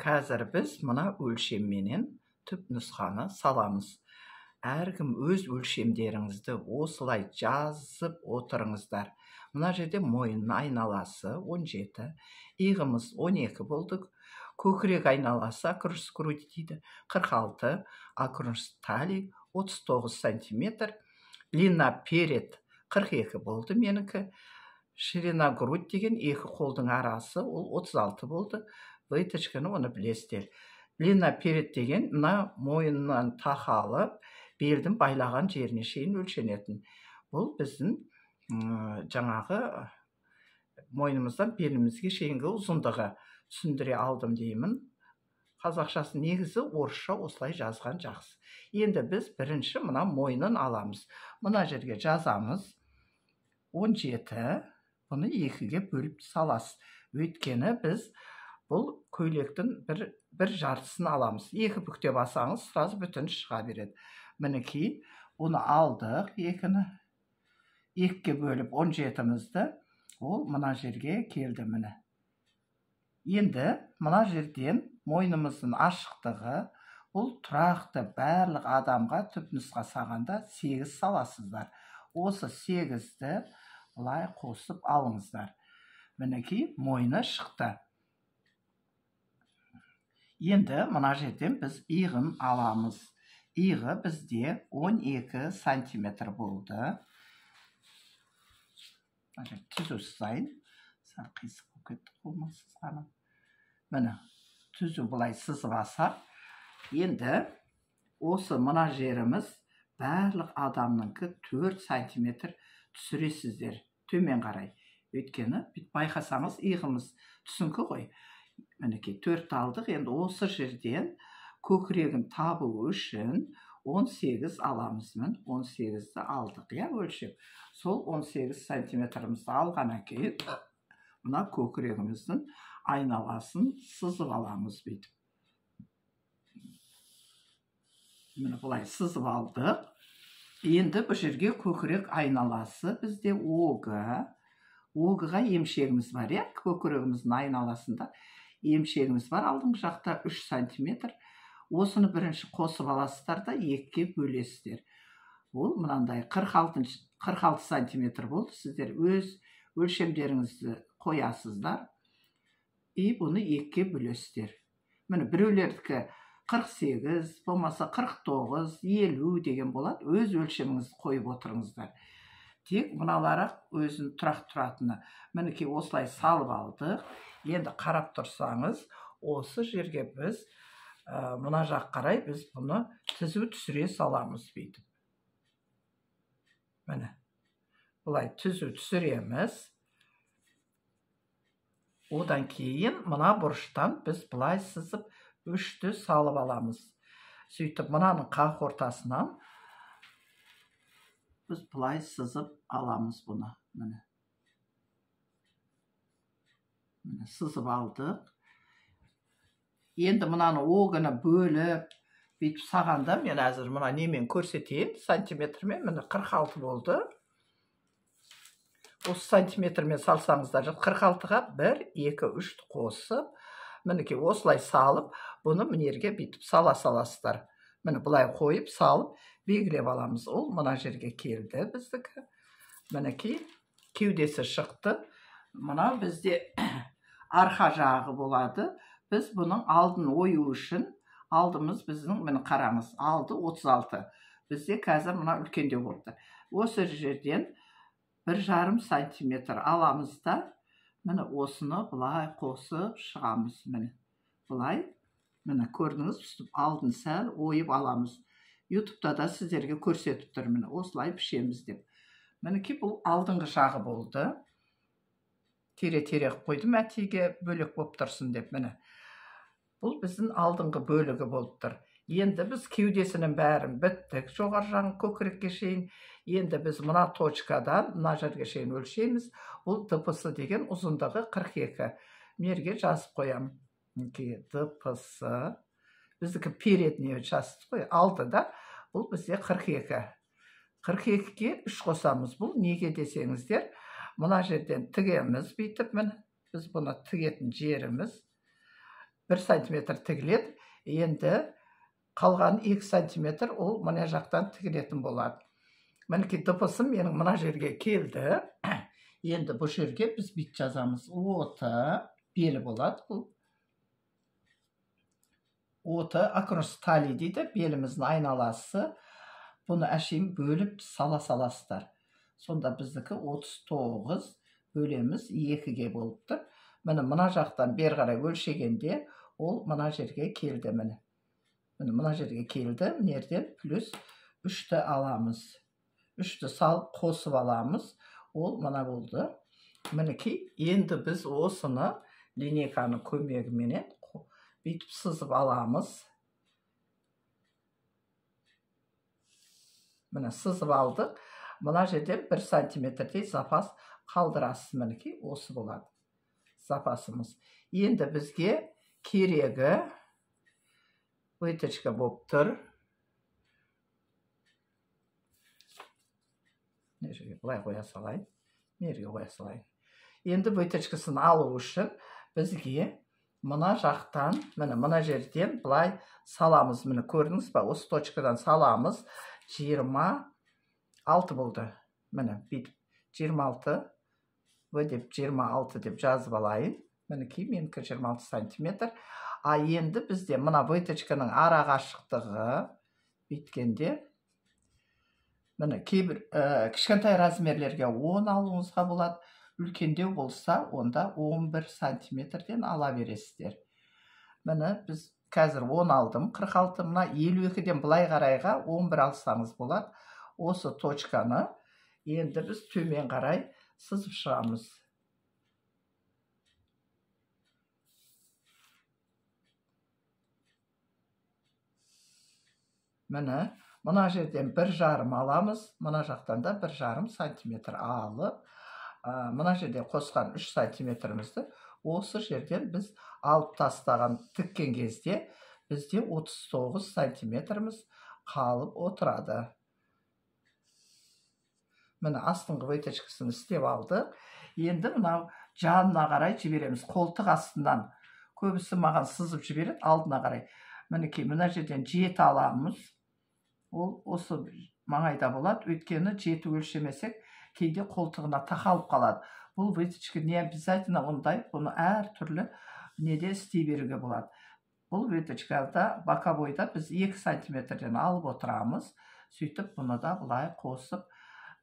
Қазір біз мына өлшемменен түп нұсқаны саламыз. Әркім өз өлшемдеріңізді осылай жазып отырыңыздар. Мына жерде мойынның айналасы 17, иығымыз 12 болдық. Көкірек айналасы окружность груди дейді 46, окружность талии 39 сантиметр. Длина перед 42 болды менікі. Ширина грудь деген екі қолдың арасы ол 36 болды. Выточканы оны білесіздер. Длина перед деген мына мойыннан тақалып, белдің байлаған жеріне шейін өлшенетін. Бұл біздің жаңағы мойнымыздан белімізге шейінгі ұзындығы. Түсіндіре алдым деймін. Қазақшасы негізі орысша осылай жазған жақсы. Енді біз бірінші мына мойнын аламыз. Мына жерге жазамыз 17. Бұны екіге бөліп саласыз. Өйткені біз бұл көйлектің бір жартысын аламыз. Екі бүктеп алсаңыз, сразу бүтін шыға береді. Мінекей, оны алдық, екіге бөліп 17-мізді, ол мына жерге келді міне. Енді мына жерден мойнымыздың ашықтығы, бұл тұрақты барлық адамға түп нұсқа сағанда 8 саласыздар. Осы 8-ді бұлай қосып алыңыздар. Мінекей, мойны шықты. Енді мына жерден біз иығын аламыз. Иығы бізде 12 сантиметр болды. Түзу сызайын. Сәл қисық болып кетті қолмасыз ғана. Міне, түзу бұлай сызып алсақ. Енді осы мына жеріміз барлық адамныңкі 4 сантиметр түсіресіздер төмен қарай. Өйткені байқасаңыз иығымыз түсіңкі ғой. Мінекей 4 алдық. Енді осы жерден көкірегін табу үшін 18 аламыз. 18-ді алдық, өлшеп. Сол 18 сантиметрімізді алғаннан кейін мына көкірегіміздің айналасын сызып аламыз бүйтіп. Міне бұлай сызып алдық. Енді бұл жерге көкірек айналасы бізде оғыға емшегіміз бар, көкірегіміздің айналасында емшегіміз бар. Алдыңғы жақта 3 сантиметр. Осыны бірінші қосып аласыздар да екіге бөлесіздер. Ол мынандай 46 сантиметр болды. Сіздер өз өлшемдеріңізді қоясыздар. И бұны екіге бөлесіздер. Міне біреулердікі 48, болмаса 49, 50 деген болады. Өз өлшеміңізді қойып отырыңыздар. Тек мыналары өзін тұрақ тұратыны. Мінекей осылай салып алдық. Енді қарап тұрсаңыз, осы жерге біз мына жақ қарай біз бұны түзу түсіре саламыз бүйтіп. Міне, бұлай түзу түсіреміз. Одан кейін мына бұрыштан біз бұлай сызып 3-ті салып аламыз. Сөйтіп мұнаның қақ ортасынан біз бұлай сызып аламыз бұны. Міне, сызып алдық. Енді мұнаны оғыны бөліп, бүйтіп сағанда, мен әзір мұна немен көрсетейін, сантиметрмен, міне 46 болды. Осы сантиметрмен салсаңыздар, 46-ға 1, 2, 3 қосып, мінекей осылай салып, бұны мінерге бүйтіп саласыздар. Міне бұлай қойып, салып, белгілеп аламыз. Ол мына жерге келді біздікі. Мінекей кеудесі шықты. Мұна бізде арқа жағы болады. Біз бұның алдын ойу үшін, алдымыз біздің, міне қараңыз, алды 36. Бізде қазір мұна үлкенде болды. Осы жерден 1,5 сантиметр аламыз да, міне осыны бұлай қосып шығамыз. Міне бұлай, міне көрдіңіз, алдын сәл ойып аламыз. Ютубта да сіздерге көрсетіп тұр, міне осылай пішеміз деп. Мінекей бұл алдыңғы жағы болды. Тере-тере қойдым әтеге бөлек болып тұрсын деп, міне. Бұл біздің алдыңғы бөлігі болып тұр. Енді біз кеудесінің бәрін біттік, жоғары жағын көкірекке шейін. Енді біз мына точкадан мына жерге шейін өлшейміз. Бұл ДПС деген ұзындығы 42. Мерге жазып қоям. ДПС. Біздікі передне жазып қой. Алдыда бұл бізде 42. 42-ге 3 қосамыз. Бұл неге десеңіздер, мына жерден тігеміз бүйтіп, біз бұны тігетін жеріміз 1 сантиметр тігіледі. Енді қалған 2 сантиметр ол мына жақтан тігілетін болады. Мінекей дыбысым менің мына жерге келді. Енді бұл жерге біз бүйтіп жазамыз. Оты белі болады бұл. Оты акростали дейді, беліміздің айналасы. Бұны әшейін бөліп сала саласыздар. Сонда біздікі 39 бөлеміз 2-ге болып тұр. Мына жақтан бері қарай өлшегенде ол мына жерге келді. Мына жерге келді. Нерден плюс 3-ті аламыз. 3-ті салып қосып аламыз. Ол мына болды. Мінекей, енді біз осыны линейканың көмегіменен бүйтіп сызып аламыз. Міне сызып алдық. Мына жерден 1 сантиметрдей запас қалдырасыз. Мінекей, осы болады запасымыз. Енді бізге керегі выточка болып тұр. Бұлай қоя салайын. Мерге қоя салайын. Енді выточкасын алу үшін бізге мына жақтан, мына жерден бұлай саламыз. Міне көрдіңіз ба? Осы точкадан саламыз. 26 болды. Міне бүйтіп 26 деп 26 деп жазып алайын. Мінекей менікі 26 сантиметр. А енді бізде мына выточканың ара қашықтығы бүйткенде міне кейбір кішкентай размерлерге 10 алуыңызға болады. Үлкендеу болса, онда 11 сантиметрден ала бересіздер. Міне біз қазір 10 алдым, 46, мына 52-ден былай қарайға 11 алсаңыз болады. Осы точканы енді біз төмен қарай сызып шығамыз. Міне, мына жерден 1,5 аламыз, мына жақтан да 1,5 сантиметр алып, мына жерден қосқан 3 сантиметрімізді осы жерден біз алып тастаған тіккен кезде бізде 39 сантиметріміз қалып отырады. Міне астыңғы выточкасын істеп алдық. Енді мынау жанына қарай жібереміз. Қолтық астынан көбісі маған сызып жібереді алдына қарай. Мінекей, мына жерден 7 аламыз. Ол осы маңайда болады. Өйткені 7 өлшемесек, кейде қолтығына тақалып қалады. Бұл выточка не обязательно ондай, бұны әр түрлі неде істей беруге болады. Бұл выточкада боковойда біз 2 сантиметрден алып отырамыз. Сөйтіп бұны да бұлай қосып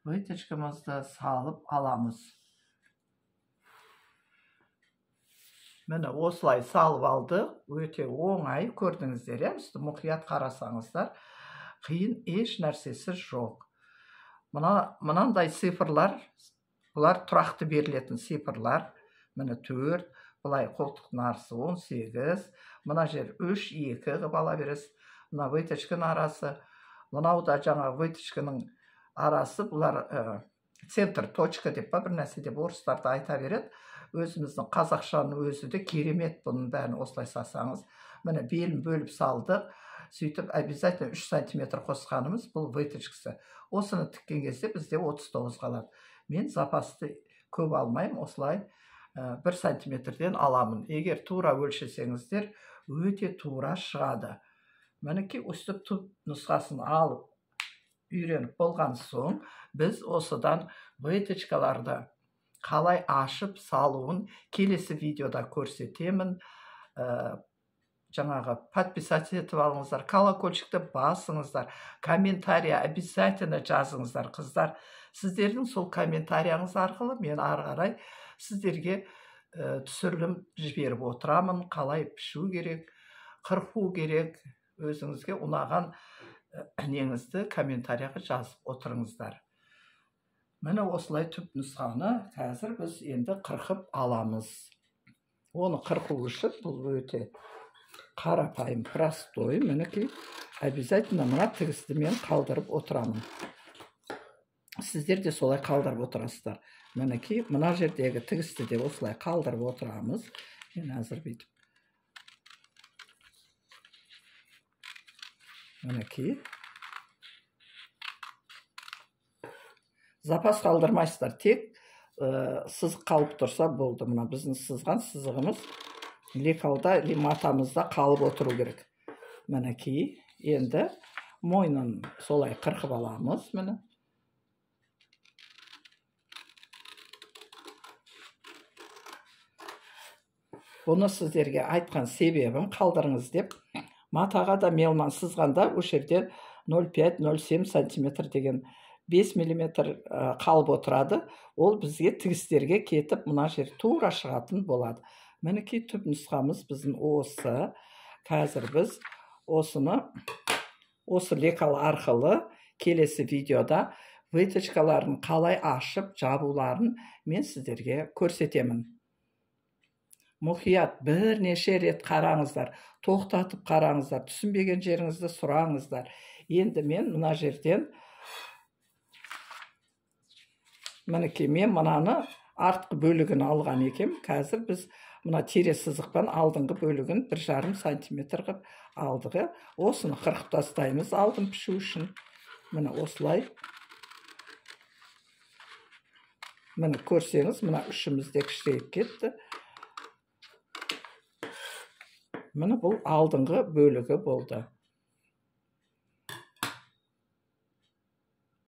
выточкамызды салып аламыз. Міне осылай салып алды. Өте оңай, көрдіңіздер, үсті мұқият қарасаңыздар, қиын еш нәрсесі жоқ. Мынандай цифрлар, бұлар тұрақты берілетін цифрлар. Міне 4, бұлай қолтықтың арасы 18, мына жер 3, 2 қып ала бересіз. Мына выточканың арасы, мынау да жаңа выточканың арасы, бұлар центр, точка деп бір нәрсе деп орыстарда айта береді. Өзіміздің қазақшаның өзі де керемет, бұның бәрін осылай сасаңыз. Міне белін бөліп салдық. Сөйтіп, обязательно 3 сантиметр қосқанымыз бұл выточкасы. Осыны тіккен кезде бізде 39 қалады. Мен запасты көп алмаймын, осылай 1 сантиметрден аламын. Егер тура өлшесеңіздер, өте тура шығады. Мінекей, өстіп түп нұсқасын алып үйреніп болған соң, біз осыдан выточкаларды қалай ашып салуын келесі видеода көрсетемін. Жаңағы подписать етіп алыңыздар, колокольчикті басыңыздар, комментария обязательно жазыңыздар, қыздар. Сіздердің сол комментарияңыз арқылы мен ары қарай сіздерге түсірілім жіберіп отырамын. Қалай пішу керек, қырқу керек, өзіңізге ұнаған неңізді комментарияға жазып отырыңыздар. Міне осылай түп нұсқаны қазір біз енді қырқып аламыз. Оны қырқу үшін бұл өте қарапайым, простой. Мінекей, обязательно мына тігісті мен қалдырып отырамын. Сіздер де солай қалдырып отырасыздар. Мінекей, мына жердегі тігісті де осылай қалдырып отырамыз. Мен әзір бүйтіп. Мінекей. Запас қалдырмайсыздар, тек сызық қалып тұрса болды. Мына біздің сызған сызығымыз лекалда или матамызда қалып отыру керек. Мінекей, енді мойнын солай қырқып аламыз, міне. Бұны сіздерге айтқан себебім, қалдырыңыз деп, матаға да мелман сызғанда осы жерде 0,5-0,7 сантиметр деген 5 миллиметр қалып отырады. Ол бізге тігістерге кетіп, мына жер тура шығатын болады. Мінекей түп нұсқамыз біздің осы. Қазір біз осы лекал арқылы келесі видеода выточкаларын қалай ашып жабуларын мен сіздерге көрсетемін. Мұқият бірнеше рет қараңыздар, тоқтатып қараңыздар, түсінбеген жеріңізді сұраңыздар. Енді мен мына жерден мінекей мен мынаны артқы бөлігін алған екем. Қазір біз мына тере сызықпен алдыңғы бөлігін 1,5 сантиметр қып алдығы. Осыны қырқып тастаймыз алдын пішу үшін. Міне осылай. Міне көрсеңіз, мына үшімізде кішірейіп кетті. Міне бұл алдыңғы бөлігі болды.